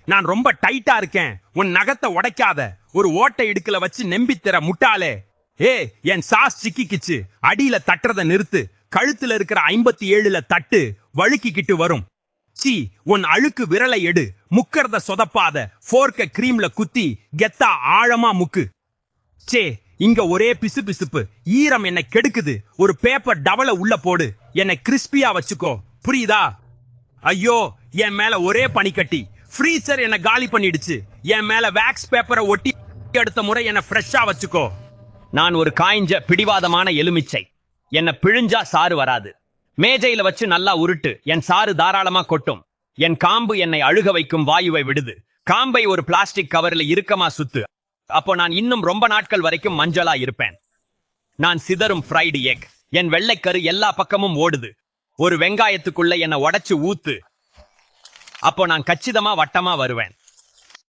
நான் ரொம்ப டைட்டா இருக்கேன். உன் நகத்தை உடைக்காத. ஒரு ஓட்டை இடுக்கல வச்சு நெம்பித்தர முட்டாளே. என் சாஸ் சிக்கிக்கிச்சு. அடியில தட்டுறத நிறுத்து. கழுத்துல இருக்கிற 57ல தட்டு வழுக்கிக்கிட்டு வரும். சி, உன் அழுக்கு விரலை எடு. முக்கறத சொதப்பாத. போர்க்க கிரீம்ல குத்தி கெத்தா ஆழமா முக்கு. இங்க ஒரே பிசு பிசுப்பு. ஈரம் என்னை கெடுக்குது. ஒரு பேப்பர் டவல உள்ள போடு. என்னை கிறிஸ்பியா வச்சுக்கோ. புரியுதா? ஐயோ, என் மேல ஒரே பனிக்கட்டி. ஃப்ரீசர் என்ன காலி பண்ணிடுச்சு. என் மேல வேக்ஸ் பேப்பரை ஒட்டி அடுத்த முறை என்ன ஃப்ரெஷ்ஷா வச்சுக்கோ. நான் ஒரு காய்ஞ்ச பிடிவாதமான எலுமிச்சை. என்ன பிழிஞ்சா சாறு வராது. மேஜையில வச்சு நல்லா உருட்டு. என் சாறு தாராளமா கொட்டும். என் காம்பு என்னை அழுக வைக்கும் வாயுவை விடுது. காம்பை ஒரு பிளாஸ்டிக் கவர்ல இறுக்கமா சுத்து. அப்போ நான் இன்னும் ரொம்ப நாட்கள் வரைக்கும் மஞ்சளா இருப்பேன். நான் சிதறும் ஃப்ரைடு எக். என் வெள்ளைக்கரு எல்லா பக்கமும் ஓடுது. ஒரு வெங்காயத்துக்குள்ள என்னை உடைச்சு ஊத்து. அப்போ நான் கச்சிதமா வட்டமா வருவேன்.